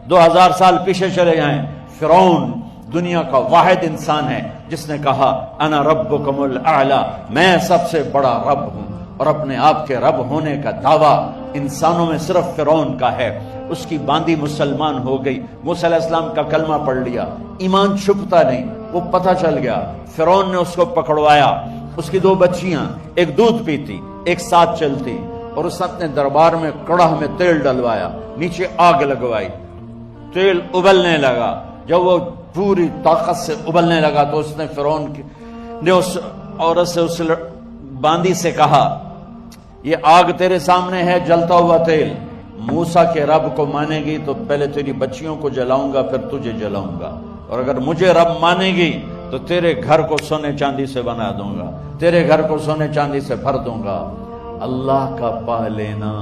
2000 سال پیچھے چلے جائیں، فرعون دنیا کا واحد انسان ہے جس نے کہا انا ربکم الاعلی، میں سب سے بڑا رب ہوں، اور اپنے آپ کے رب ہونے کا دعویٰ انسانوں میں صرف فرعون کا ہے۔ اس کی باندی مسلمان ہو گئی، موسیٰ علیہ السلام کا کلمہ پڑھ لیا، ایمان چھپتا نہیں، وہ پتہ چل گیا۔ فرعون نے اس کو پکڑوایا، اس کی 2 بچیاں، ایک دودھ پیتی ایک ساتھ چلتی، اور اس نے اپنے دربار میں کڑاہ میں تیل ڈلوایا، نیچے آگ لگوائی، تیل ابلنے لگا۔ جب وہ پوری طاقت سے ابلنے لگا تو اس نے فرعون نے اس عورت سے، اس باندی سے کہا یہ آگ تیرے سامنے ہے، جلتا ہوا تیل، موسیٰ کے رب کو مانے گی تو پہلے تیری بچیوں کو جلاؤں گا، پھر تجھے جلاؤں گا، اور اگر مجھے رب مانے گی تو تیرے گھر کو سونے چاندی سے بنا دوں گا، تیرے گھر کو سونے چاندی سے بھر دوں گا۔ اللہ کا پا لینا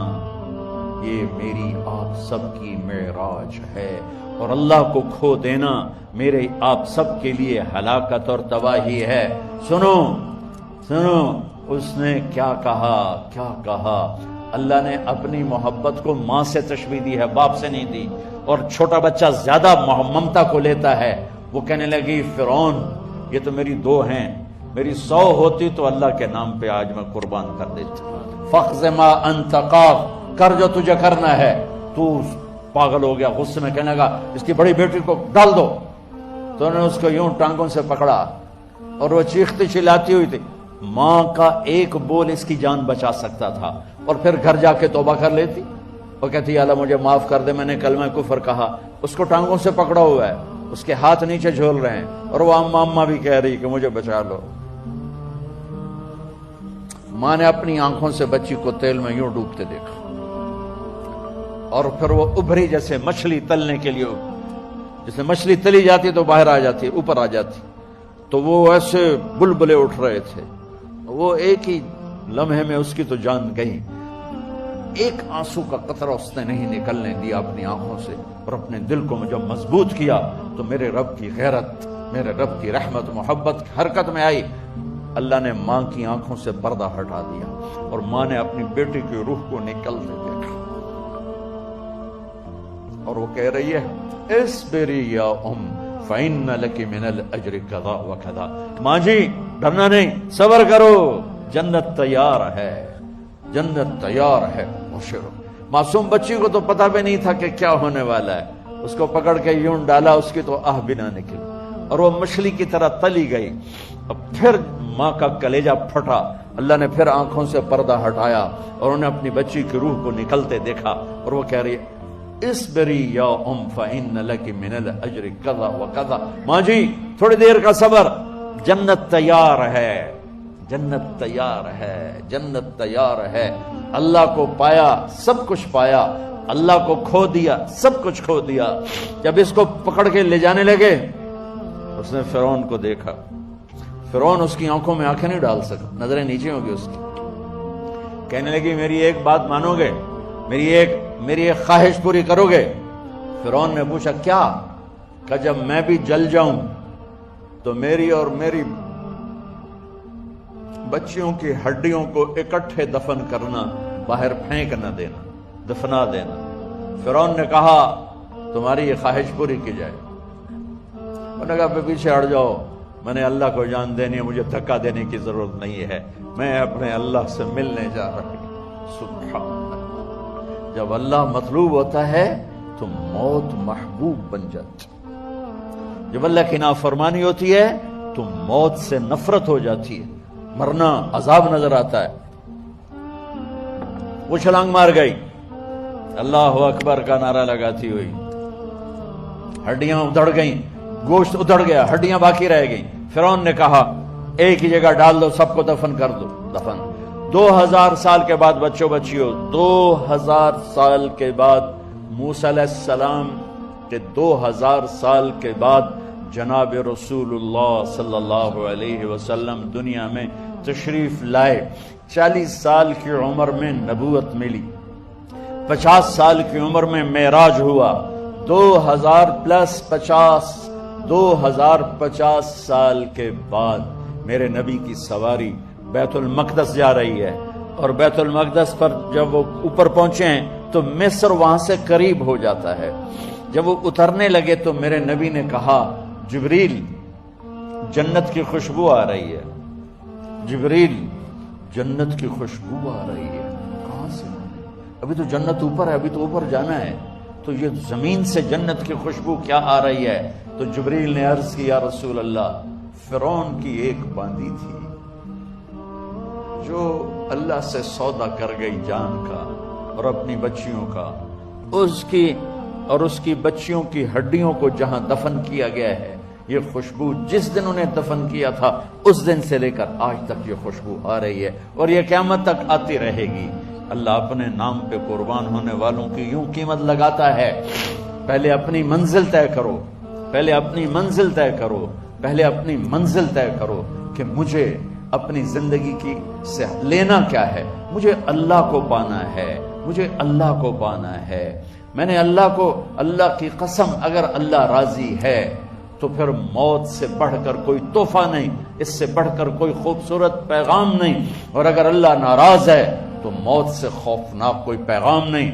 یہ میری آپ سب کی معراج ہے، اور اللہ کو کھو دینا میرے آپ سب کے لیے ہلاکت اور تباہی ہے۔ سنو سنو، اس نے کیا کہا؟ اللہ نے اپنی محبت کو ماں سے تشبیہ دی ہے، باپ سے نہیں دی، اور چھوٹا بچہ زیادہ ممتا کو لیتا ہے۔ وہ کہنے لگی فرعون یہ تو میری 2 ہیں، میری 100 ہوتی تو اللہ کے نام پہ آج میں قربان کر دیتی۔ فَاخْذَ مَا أَنْتَ قَاضٍ، کر جو تجھے کرنا ہے۔ تو پاگل ہو گیا، غصے میں کہنے لگا اس کی بڑی بیٹی کو ڈال دو۔ تو انہوں نے اس کو یوں ٹانگوں سے پکڑا، اور وہ چیختی چلاتی ہوئی تھی۔ ماں کا ایک بول اس کی جان بچا سکتا تھا، اور پھر گھر جا کے توبہ کر لیتی، وہ کہتی اللہ مجھے معاف کر دے، میں نے کلمہ کفر کہا۔ اس کو ٹانگوں سے پکڑا ہوا ہے، اس کے ہاتھ نیچے جھول رہے ہیں، اور وہ اماں بھی کہہ رہی کہ مجھے بچا لو۔ ماں نے اپنی آنکھوں سے بچی کو تیل میں یوں ڈوبتے دیکھا، اور پھر وہ ابھری جیسے مچھلی تلنے کے لیے، جیسے مچھلی تلی جاتی تو باہر آ جاتی، اوپر آ جاتی، تو وہ ایسے بلبلے اٹھ رہے تھے۔ وہ ایک ہی لمحے میں اس کی تو جان گئی، ایک آنسو کا قطرہ اس نے نہیں نکلنے دیا اپنی آنکھوں سے، اور اپنے دل کو جب مضبوط کیا تو میرے رب کی غیرت، میرے رب کی رحمت محبت حرکت میں آئی۔ اللہ نے ماں کی آنکھوں سے پردہ ہٹا دیا، اور ماں نے اپنی بیٹی کی روح کو نکلتے دیکھا، اور وہ کہہ رہی ہے اصبری یا فإن لك من الأجر كذا وكذا، ماں جی ڈرنا نہیں، صبر کرو، جنت تیار ہے، جنت تیار ہے۔ معصوم بچی کو تو پتہ بھی نہیں تھا کہ کیا ہونے والا ہے، اس کو پکڑ کے یوں ڈالا، اس کی تو آہ بھی نہ نکلی، اور وہ مچھلی کی طرح تلی گئی۔ اب پھر ماں کا کلیجہ پھٹا، اللہ نے پھر آنکھوں سے پردہ ہٹایا، اور انہیں اپنی بچی کی روح کو نکلتے دیکھا، اور وہ کہہ رہی ہے اصبری یا فإن لك من الأجر كذا وكذا، ماں جی تھوڑی دیر کا صبر، جنت تیار ہے، جنت تیار ہے، جنت تیار ہے۔ اللہ کو پایا سب کچھ پایا، اللہ کو کھو دیا سب کچھ کھو دیا۔ جب اس کو پکڑ کے لے جانے لگے، اس نے فرعون کو دیکھا، فرعون اس کی آنکھوں میں آنکھیں نہیں ڈال سکا، نظریں نیچے ہوں گی اس کی۔ کہنے لگی میری ایک بات مانو گے، میری ایک خواہش پوری کرو گے؟ فرعون نے پوچھا کیا؟ کہ جب میں بھی جل جاؤں تو میری اور میری بچیوں کی ہڈیوں کو اکٹھے دفن کرنا، باہر پھینک نہ دینا، دفنا دینا۔ فرعون نے کہا تمہاری یہ خواہش پوری کی جائے۔ انہوں نے کہا پیچھے ہٹ جاؤ، میں نے اللہ کو جان دینی ہے، مجھے دھکا دینے کی ضرورت نہیں ہے، میں اپنے اللہ سے ملنے جا رہا ہوں۔ سبحان اللہ، جب اللہ مطلوب ہوتا ہے تو موت محبوب بن جاتی، جب اللہ کی نافرمانی ہوتی ہے تو موت سے نفرت ہو جاتی ہے، مرنا عذاب نظر آتا ہے۔ وہ چھلانگ مار گئی، اللہ اکبر کا نعرہ لگاتی ہوئی، ہڈیاں ادھڑ گئیں، گوشت ادھڑ گیا، ہڈیاں باقی رہ گئیں۔ فرعون نے کہا ایک ہی جگہ ڈال دو، سب کو دفن کر دو، دفن۔ 2000 سال کے بعد بچوں بچیوں، 2000 سال کے بعد موسیٰ علیہ السلام کے 2000 سال کے بعد جناب رسول اللہ صلی اللہ علیہ وسلم دنیا میں تشریف لائے۔ 40 سال کی عمر میں نبوت ملی، 50 سال کی عمر میں معراج ہوا، 2050 سال کے بعد میرے نبی کی سواری بیت المقدس جا رہی ہے، اور بیت المقدس پر جب وہ اوپر پہنچے ہیں تو مصر وہاں سے قریب ہو جاتا ہے۔ جب وہ اترنے لگے تو میرے نبی نے کہا جبریل جنت کی خوشبو آ رہی ہے، جبریل جنت کی خوشبو آ رہی ہے۔ کہاں سے؟ ابھی تو جنت اوپر ہے، ابھی تو اوپر جانا ہے، تو یہ زمین سے جنت کی خوشبو کیا آ رہی ہے؟ تو جبریل نے عرض کی یا رسول اللہ، فرعون کی ایک باندی تھی جو اللہ سے سودا کر گئی جان کا اور اپنی بچیوں کا، اس کی بچیوں کی ہڈیوں کو جہاں دفن کیا گیا ہے، یہ خوشبو جس دن انہیں دفن کیا تھا اس دن سے لے کر آج تک یہ خوشبو آ رہی ہے اور یہ قیامت تک آتی رہے گی۔ اللہ اپنے نام پہ قربان ہونے والوں کی یوں قیمت لگاتا ہے، پہلے اپنی منزل طے کرو، پہلے اپنی منزل طے کرو، پہلے اپنی منزل طے کرو کہ مجھے اپنی زندگی کی سے لینا کیا ہے، مجھے اللہ کو پانا ہے، مجھے اللہ کو پانا ہے۔ میں نے اللہ کی قسم، اگر اللہ راضی ہے تو پھر موت سے بڑھ کر کوئی تحفہ نہیں، اس سے بڑھ کر کوئی خوبصورت پیغام نہیں، اور اگر اللہ ناراض ہے تو موت سے خوفناک کوئی پیغام نہیں۔